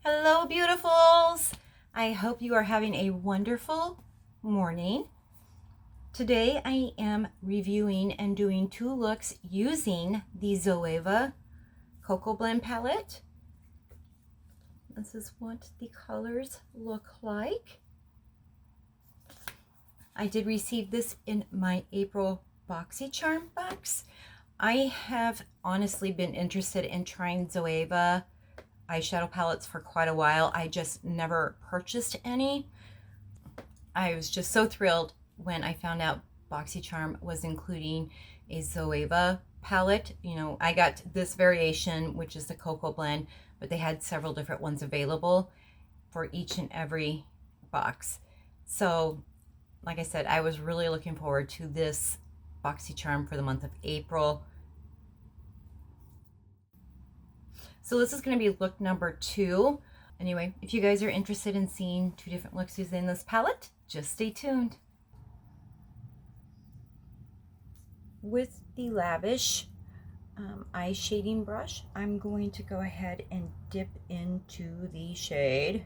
Hello, beautifuls. I hope you are having a wonderful morning. Today I am reviewing and doing two looks using the Zoeva Cocoa Blend palette. This is what the colors look like. I did receive this in my April Boxycharm box. I have honestly been interested in trying Zoeva eyeshadow palettes for quite a while. I just never purchased any. I was just so thrilled when I found out Boxycharm was including a Zoeva palette. You know, I got this variation, which is the Cocoa Blend, but they had several different ones available for each and every box. So, like I said, I was really looking forward to this Boxycharm for the month of April. So this is going to be look number 2. Anyway, if you guys are interested in seeing 2 different looks using this palette, just stay tuned. With the Lavish eye shading brush, I'm going to go ahead and dip into the shade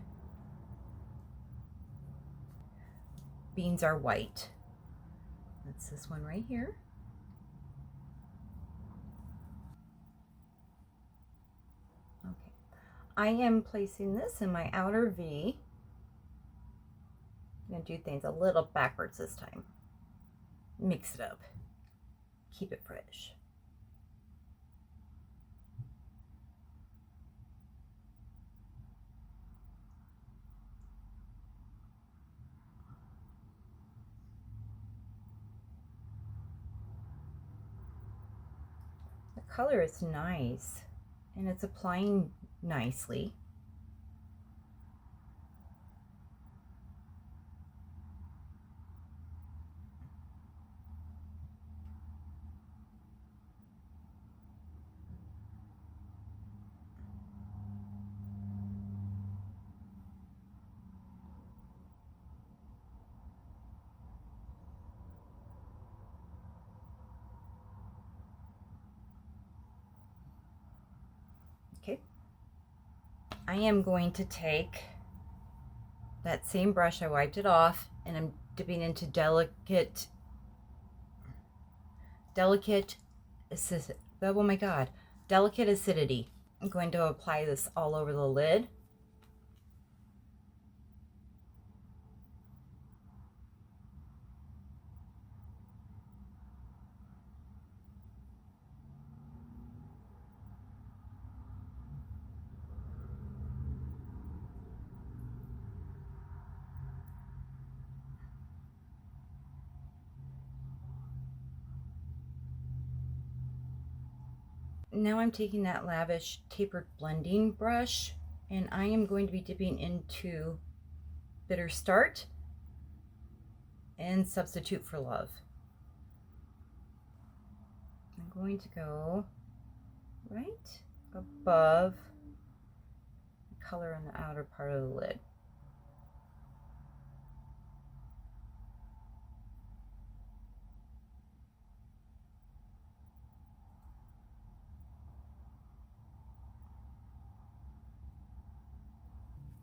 Beans Are White. That's this one right here. I am placing this in my outer V. I'm going to do things a little backwards this time. Mix it up. Keep it fresh. The color is nice and it's applying nicely. Okay. I am going to take that same brush, I wiped it off, and I'm dipping into delicate, oh my God, delicate acidity. I'm going to apply this all over the lid. Now I'm taking that Lavish tapered blending brush and I am going to be dipping into Bitter Start and Substitute for Love. I'm going to go right above the color on the outer part of the lid.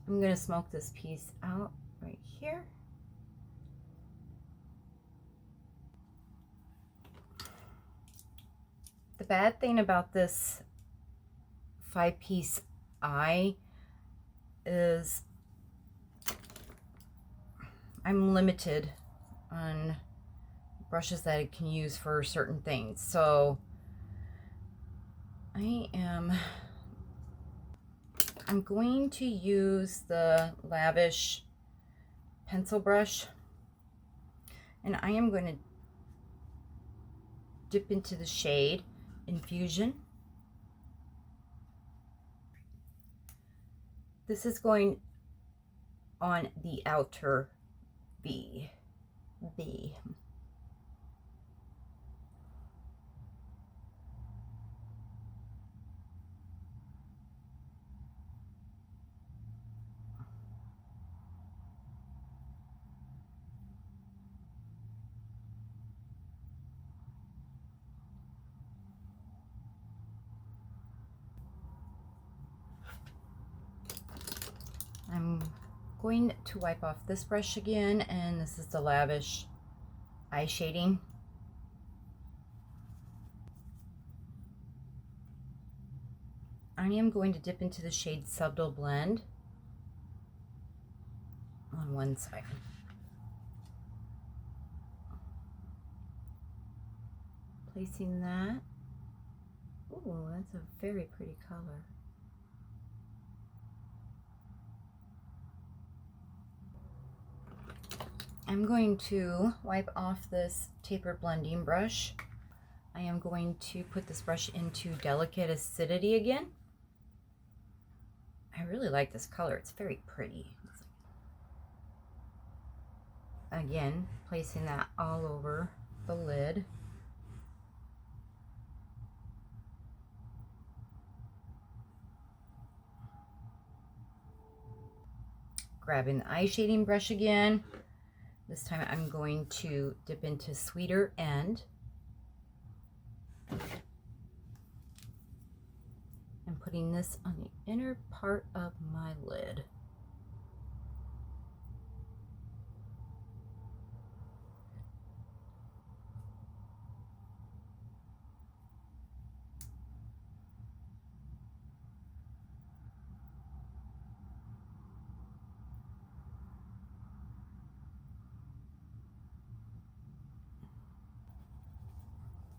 I'm going to smoke this piece out right here. The bad thing about this 5-piece eye is I'm limited on brushes that I can use for certain things. So I'm going to use the Lavish pencil brush and I am going to dip into the shade Infusion. This is going on the outer V. going to wipe off this brush again, and this is the Lavish eye shading. I am going to dip into the shade Subtle Blend on one side. Placing that. Ooh, that's a very pretty color. I'm going to wipe off this tapered blending brush. I am going to put this brush into Delicate Acidity again. I really like this color. It's very pretty. Again, placing that all over the lid. Grabbing the eye shading brush again. This time I'm going to dip into Sweeter End. And putting this on the inner part of my lid.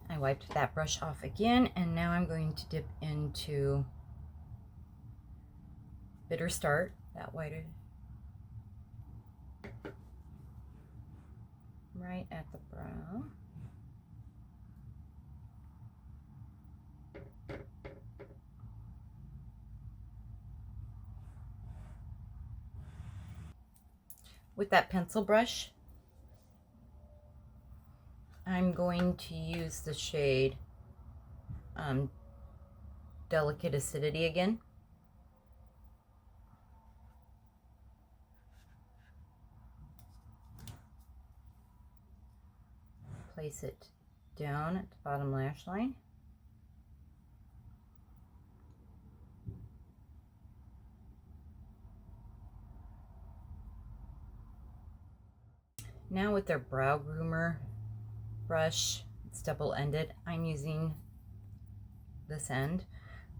I wiped that brush off again, and now I'm going to dip into Bitter Start, that whiter, right at the brow. With that pencil brush, I'm going to use the shade Delicate Acidity again. Place it down at the bottom lash line. Now with their brow groomer brush, it's double-ended. I'm using this end.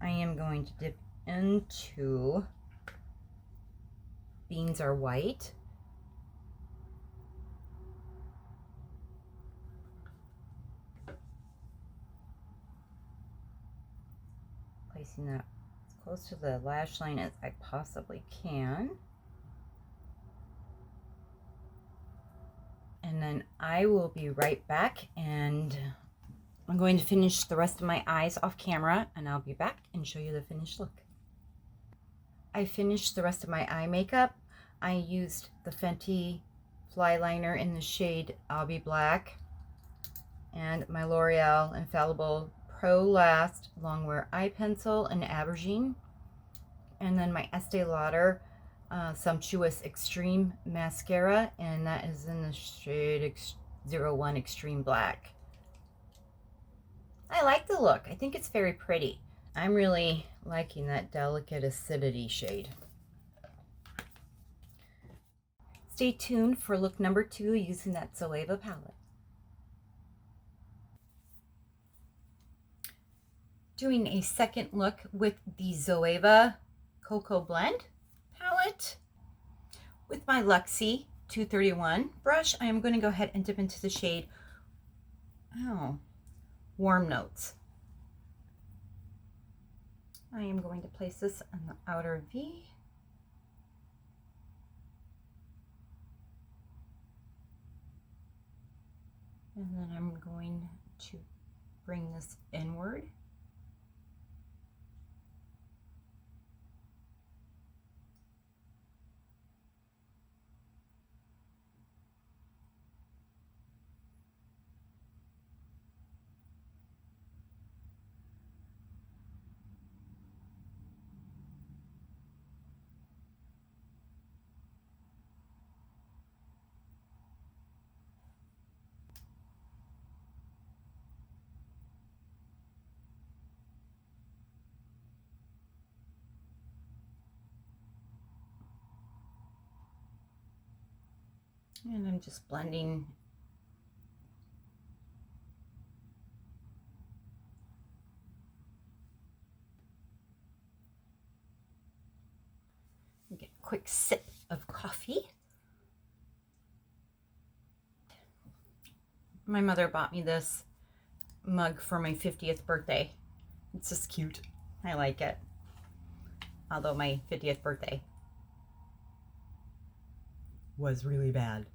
I am going to dip into Beans Are White. Placing that as close to the lash line as I possibly can. And then I will be right back, and I'm going to finish the rest of my eyes off camera, and I'll be back and show you the finished look. I finished the rest of my eye makeup. I used the Fenty Fly Liner in the shade I'll Be Black and my L'Oreal Infallible Pro Last Longwear Eye Pencil in Aubergine, and then my Estee Lauder Sumptuous Extreme Mascara, and that is in the shade 01 Extreme Black. I like the look. I think it's very pretty. I'm really liking that Delicate Acidity shade. Stay tuned for look number 2 using that Zoeva palette. Doing a second look with the Zoeva Cocoa Blend palette. With my Luxie 231 brush, I am going to go ahead and dip into the shade Warm Notes. I am going to place this on the outer V. And then I'm going to bring this inward. And I'm just blending. Get a quick sip of coffee. My mother bought me this mug for my 50th birthday. It's just cute. I like it. Although my 50th birthday was really bad.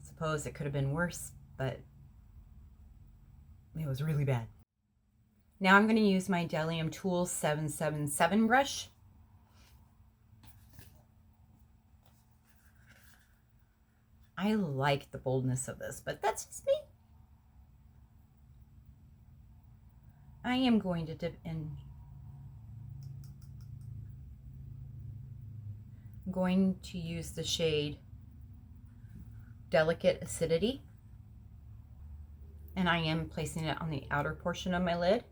I suppose it could have been worse, but it was really bad. Now I'm going to use my Delium Tools 777 brush. I like the boldness of this, but that's just me. I am going to dip in. I'm going to use the shade Delicate Acidity, and I am placing it on the outer portion of my lid.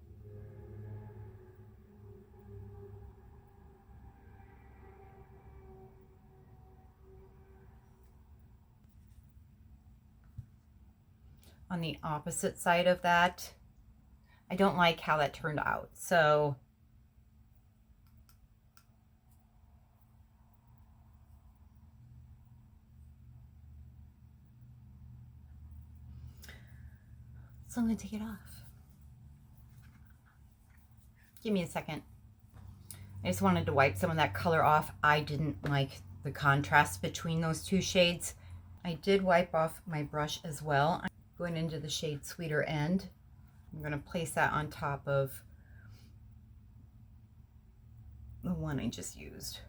On the opposite side of that, I don't like how that turned out, so I'm going to take it off. Give me a second. I just wanted to wipe some of that color off. I didn't like the contrast between those two shades. I did wipe off my brush as well. I'm going into the shade Sweeter End. I'm going to place that on top of the one I just used.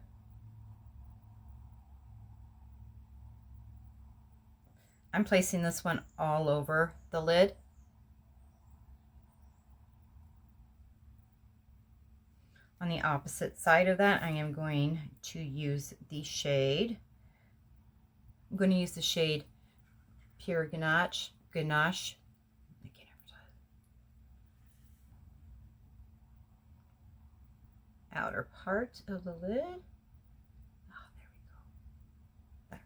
I'm placing this one all over the lid. On the opposite side of that, I am going to use the shade. I'm going to use the shade Pure Ganache. Outer part of the lid. Oh, there we go. There.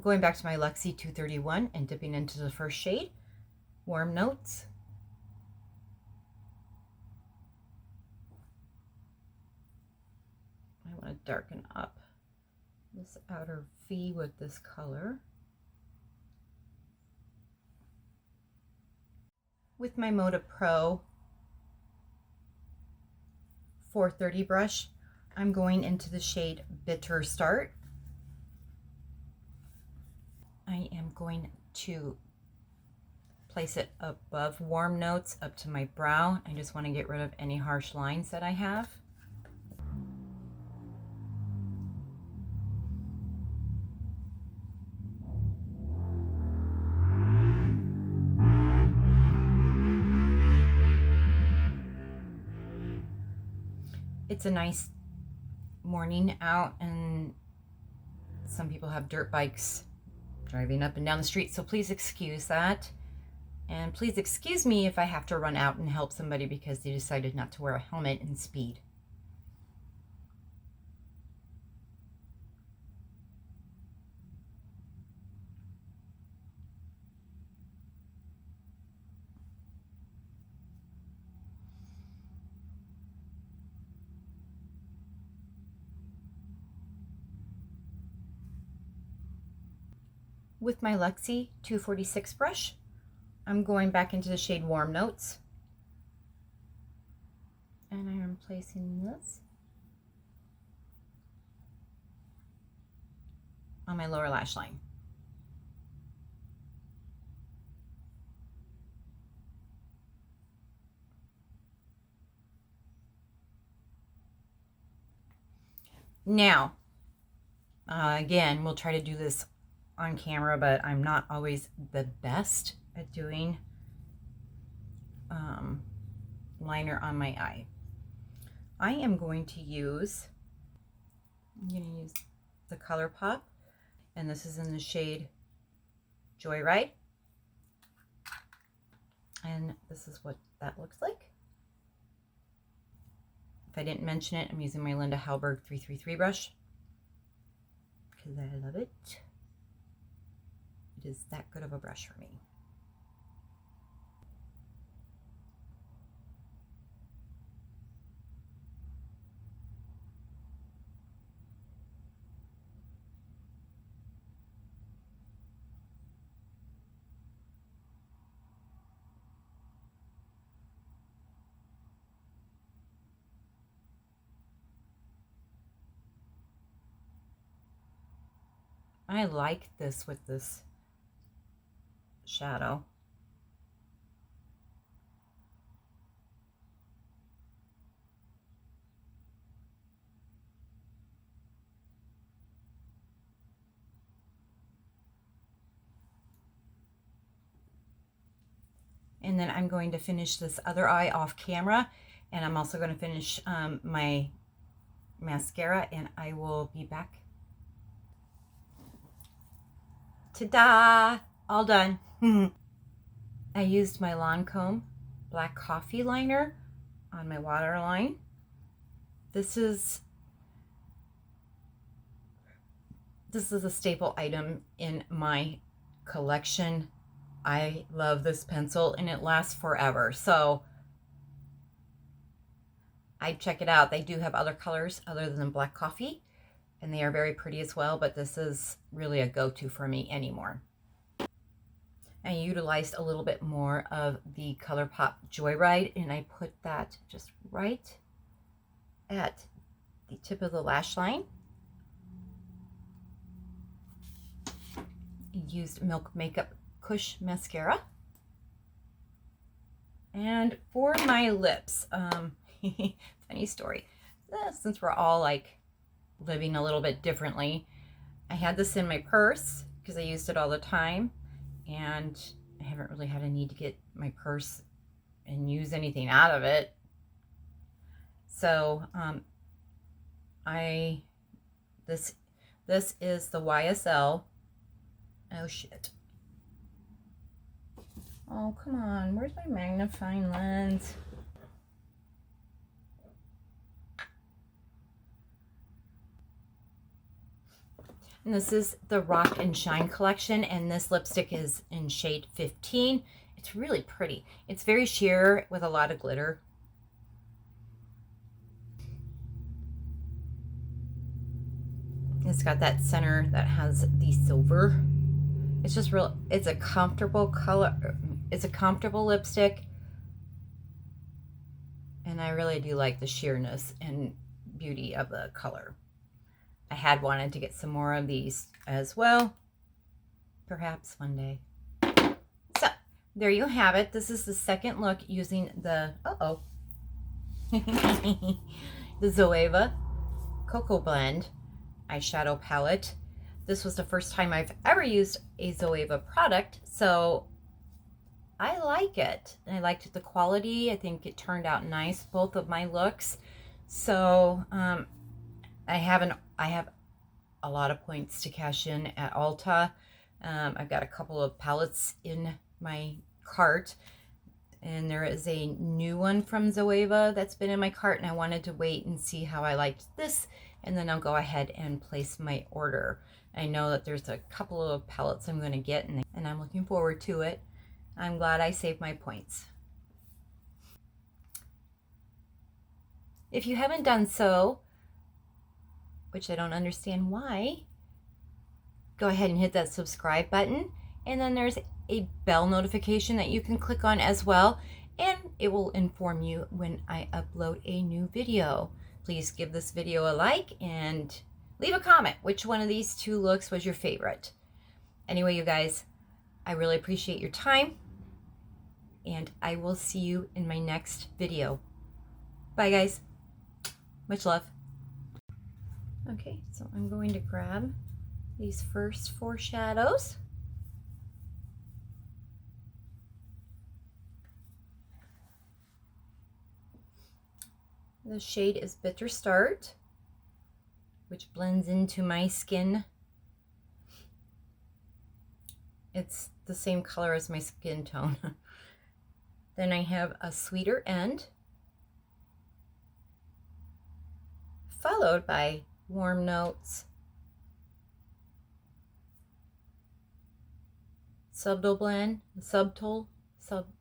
Going back to my Luxie 231 and dipping into the first shade, Warm Notes. I want to darken up this outer V with this color. With my Moda Pro 430 brush, I'm going into the shade Bitter Start. I am going to place it above Warm Notes up to my brow. I just want to get rid of any harsh lines that I have. It's a nice morning out, and some people have dirt bikes driving up and down the street, so please excuse that. And please excuse me if I have to run out and help somebody because they decided not to wear a helmet in speed. With my Luxie 246 brush, I'm going back into the shade Warm Notes. And I am placing this on my lower lash line. Now, again, we'll try to do this on camera, but I'm not always the best at doing liner on my eye. I am going to use, I'm going to use the ColourPop, and this is in the shade Joyride. And this is what that looks like. If I didn't mention it, I'm using my Linda Hallberg 333 brush because I love it. It is that good of a brush for me. I like this with this shadow. And then I'm going to finish this other eye off camera, and I'm also going to finish my mascara, and I will be back. Ta-da! All done. I used my Lancome Black Coffee liner on my waterline. This is a staple item in my collection. I love this pencil and it lasts forever. So I'd check it out. They do have other colors other than Black Coffee, and they are very pretty as well, but this is really a go-to for me anymore. I utilized a little bit more of the ColourPop Joyride, and I put that just right at the tip of the lash line. I used Milk Makeup Kush Mascara. And for my lips, funny story, since we're all like living a little bit differently, I had this in my purse because I used it all the time, and I haven't really had a need to get my purse and use anything out of it. So this is the YSL. Oh shit. Oh, come on. Where's my magnifying lens? And this is the Rock and Shine collection, and this lipstick is in shade 15. It's really pretty. It's very sheer with a lot of glitter. It's got that center that has the silver. It's just real, it's a comfortable color. It's a comfortable lipstick. And I really do like the sheerness and beauty of the color. I had wanted to get some more of these as well. Perhaps one day. So, there you have it. This is the second look using the, the Zoeva Cocoa Blend eyeshadow palette. This was the first time I've ever used a Zoeva product, so I like it. I liked the quality. I think it turned out nice, both of my looks. So I have a lot of points to cash in at Ulta. I've got a couple of palettes in my cart, and there is a new one from Zoeva that's been in my cart, and I wanted to wait and see how I liked this, and then I'll go ahead and place my order. I know that there's a couple of palettes I'm going to get, and I'm looking forward to it. I'm glad I saved my points. If you haven't done so, which I don't understand why, go ahead and hit that subscribe button, and then there's a bell notification that you can click on as well, and it will inform you when I upload a new video. Please give this video a like and leave a comment. Which one of these two looks was your favorite? Anyway, you guys, I really appreciate your time, and I will see you in my next video. Bye, guys. Much love. Okay, so I'm going to grab these first 4 shadows. The shade is Bitter Start, which blends into my skin. It's the same color as my skin tone. Then I have a sweeter end, followed by warm notes, subtle blend, subtle blend.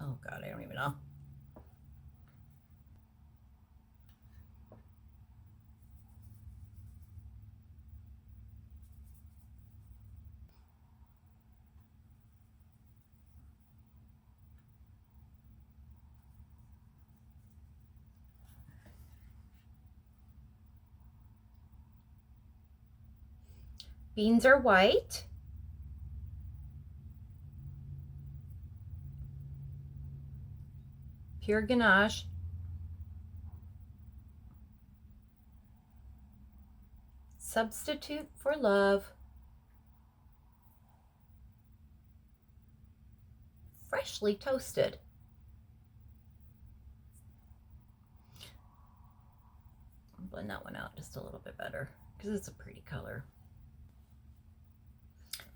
Oh God, I don't even know. Beans are white. Pure ganache. Substitute for love. Freshly toasted. I'll blend that one out just a little bit better because it's a pretty color.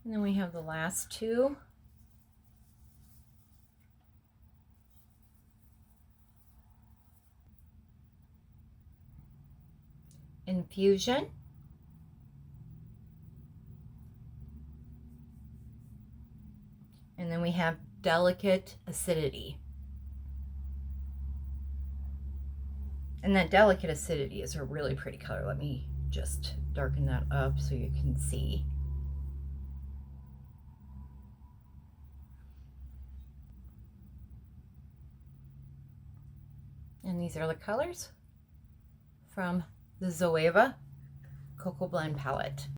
And then we have the last two. Infusion. And then we have delicate acidity. And that delicate acidity is a really pretty color. Let me just darken that up so you can see. And these are the colors from the Zoeva Cocoa Blend palette.